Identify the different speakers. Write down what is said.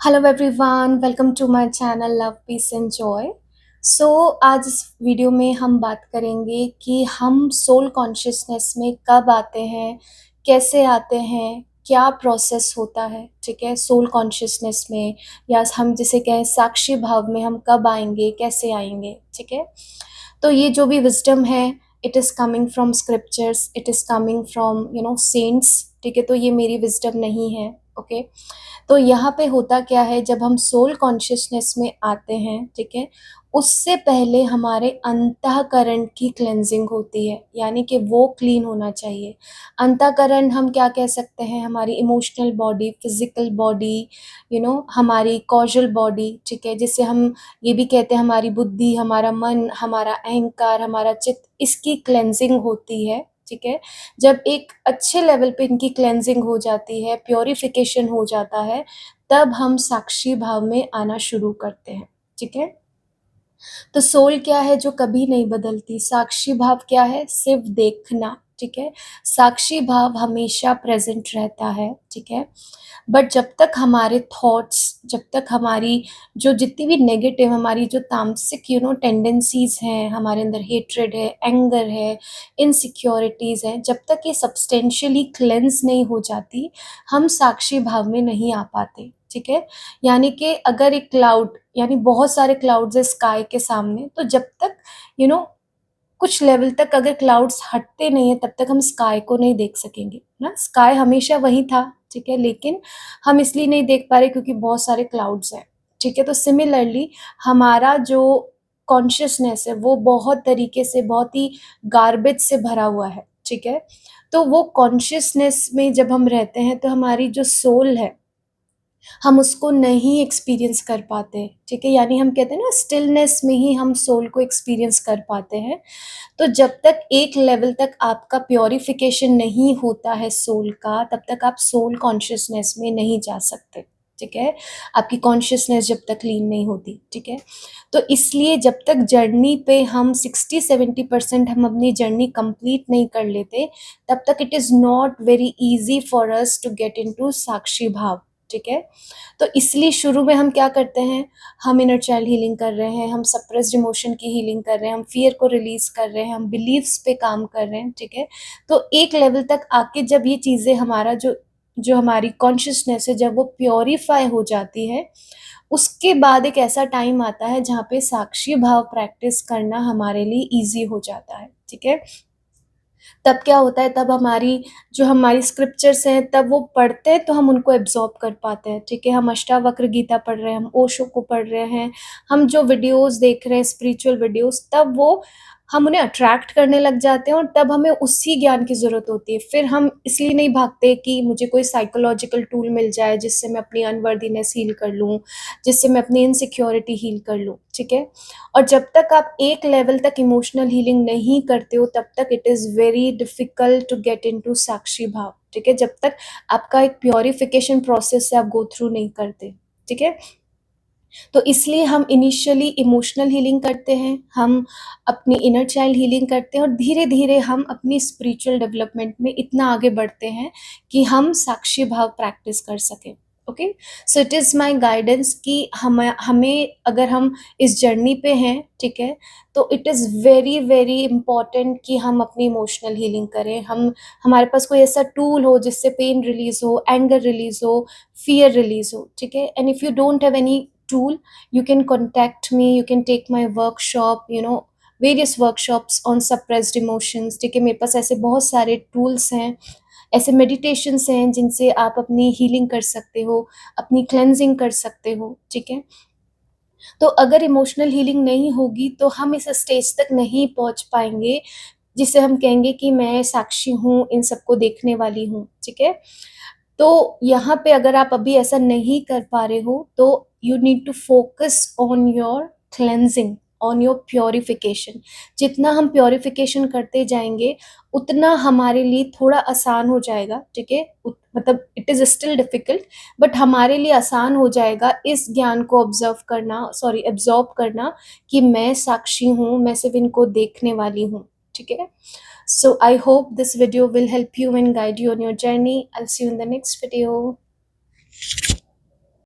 Speaker 1: Hello everyone, welcome to my channel love peace and joy. So आज इस video में हम बात करेंगे कि हम सोल कॉन्शियसनेस में कब आते हैं, कैसे आते हैं, क्या प्रोसेस होता है। ठीक है, सोल कॉन्शियसनेस में या हम जिसे कहें साक्षी भाव में हम कब आएंगे, कैसे आएंगे। ठीक है, तो ये जो भी विजडम है, it is coming from scriptures, it is coming from saints. ठीक है, तो ये मेरी विजडम नहीं है। ओके, तो यहाँ पे होता क्या है, जब हम सोल कॉन्शियसनेस में आते हैं, ठीक है, उससे पहले हमारे अंतःकरण की क्लेंजिंग होती है, यानी कि वो क्लीन होना चाहिए। अंतःकरण हम क्या कह सकते हैं, हमारी इमोशनल बॉडी, फिजिकल बॉडी, हमारी कॉजल बॉडी। ठीक है, जिससे हम ये भी कहते हैं हमारी बुद्धि, हमारा मन, हमारा अहंकार, हमारा चित्त, इसकी क्लेंजिंग होती है। ठीक है, जब एक अच्छे लेवल पे इनकी क्लेंजिंग हो जाती है, प्योरिफिकेशन हो जाता है, तब हम साक्षी भाव में आना शुरू करते हैं। ठीक है, तो सोल क्या है जो कभी नहीं बदलती, साक्षी भाव क्या है, सिर्फ देखना। ठीक है, साक्षी भाव हमेशा प्रेजेंट रहता है। ठीक है, बट जब तक हमारे थॉट्स, जब तक हमारी जो जितनी भी नेगेटिव, हमारी जो तामसिक टेंडेंसीज हैं, हमारे अंदर हेट्रेड है, एंगर है, इनसिक्योरिटीज है, जब तक ये सब्सटेंशियली क्लेंस नहीं हो जाती, हम साक्षी भाव में नहीं आ पाते। ठीक है, यानी कि अगर एक क्लाउड, यानी बहुत सारे क्लाउड्स है स्काई के सामने, तो जब तक यू you नो कुछ लेवल तक अगर क्लाउड्स हटते नहीं है, तब तक हम स्काई को नहीं देख सकेंगे ना। स्काई हमेशा वही था। ठीक है, लेकिन हम इसलिए नहीं देख पा रहे क्योंकि बहुत सारे क्लाउड्स हैं। ठीक है, तो सिमिलरली हमारा जो कॉन्शियसनेस है वो बहुत तरीके से, बहुत ही गार्बेज से भरा हुआ है। ठीक है, तो वो कॉन्शियसनेस में जब हम रहते हैं तो हमारी जो सोल है, हम उसको नहीं एक्सपीरियंस कर पाते। ठीक है, यानी हम कहते हैं ना, स्टिलनेस में ही हम सोल को एक्सपीरियंस कर पाते हैं। तो जब तक एक लेवल तक आपका प्योरिफिकेशन नहीं होता है सोल का, तब तक आप सोल कॉन्शियसनेस में नहीं जा सकते। ठीक है, आपकी कॉन्शियसनेस जब तक क्लीन नहीं होती। ठीक है, तो इसलिए जब तक जर्नी पे हम 60-70% हम अपनी जर्नी कंप्लीट नहीं कर लेते, तब तक it is not very easy for us to get into साक्षी भाव। ठीक है, तो इसलिए शुरू में हम क्या करते हैं, हम इनर चाइल्ड हीलिंग कर रहे हैं, हम सप्रेस्ड इमोशन की हीलिंग कर रहे हैं, हम फियर को रिलीज कर रहे हैं, हम बिलीव्स पे काम कर रहे हैं। ठीक है, तो एक लेवल तक आके जब ये चीज़ें, हमारा जो जो हमारी कॉन्शियसनेस है, जब वो प्योरीफाई हो जाती है, उसके बाद एक ऐसा टाइम आता है जहाँ पे साक्षी भाव प्रैक्टिस करना हमारे लिए ईजी हो जाता है। ठीक है, तब क्या होता है, तब हमारी जो हमारी स्क्रिप्चर्स हैं, तब वो पढ़ते हैं तो हम उनको एब्जॉर्ब कर पाते हैं। ठीक है, हम अष्टावक्र गीता पढ़ रहे हैं, हम ओशो को पढ़ रहे हैं, हम जो वीडियोस देख रहे हैं, स्पिरिचुअल वीडियोस, तब वो हम उन्हें अट्रैक्ट करने लग जाते हैं और तब हमें उसी ज्ञान की ज़रूरत होती है। फिर हम इसलिए नहीं भागते कि मुझे कोई साइकोलॉजिकल टूल मिल जाए जिससे मैं अपनी अनवर्दीनेस हील कर लूँ, जिससे मैं अपनी इनसिक्योरिटी हील कर लूँ। ठीक है, और जब तक आप एक लेवल तक इमोशनल हीलिंग नहीं करते हो, तब तक it is very difficult to get into साक्षी भाव। ठीक है, जब तक आपका एक प्योरिफिकेशन प्रोसेस से आप गो थ्रू नहीं करते। ठीक है, तो इसलिए हम इनिशियली इमोशनल हीलिंग करते हैं, हम अपनी इनर चाइल्ड हीलिंग करते हैं, और धीरे धीरे हम अपनी स्पिरिचुअल डेवलपमेंट में इतना आगे बढ़ते हैं कि हम साक्षी भाव प्रैक्टिस कर सकें। Okay, so it is my guidance कि हमें अगर हम इस जर्नी पे हैं, ठीक है, तो it is very very important कि हम अपनी इमोशनल हीलिंग करें। हमारे पास कोई ऐसा टूल हो जिससे पेन रिलीज हो, एंगर रिलीज हो, फियर रिलीज हो। ठीक है, and if you don't have any tool, you can contact me, you can take my workshop, various workshops on suppressed emotions। ठीक है, मेरे पास ऐसे बहुत सारे टूल्स हैं, ऐसे मेडिटेशंस हैं जिनसे आप अपनी हीलिंग कर सकते हो, अपनी क्लेंजिंग कर सकते हो। ठीक है, तो अगर इमोशनल हीलिंग नहीं होगी तो हम इस स्टेज तक नहीं पहुंच पाएंगे जिसे हम कहेंगे कि मैं साक्षी हूँ, इन सबको देखने वाली हूँ। ठीक है, तो यहाँ पे अगर आप अभी ऐसा नहीं कर पा रहे हो, तो you need to focus on your cleansing, on your purification. जितना हम प्योरिफिकेशन करते जाएंगे, उतना हमारे लिए थोड़ा आसान हो जाएगा। ठीक है, मतलब it is still difficult, but हमारे लिए आसान हो जाएगा इस ज्ञान को ऑब्जर्व करना, सॉरी एब्जॉर्ब करना, कि मैं साक्षी हूँ, मैं सिर्फ इनको देखने वाली हूँ। ठीक है, so I hope this video will help you and guide you on your journey. I'll see you in the next video.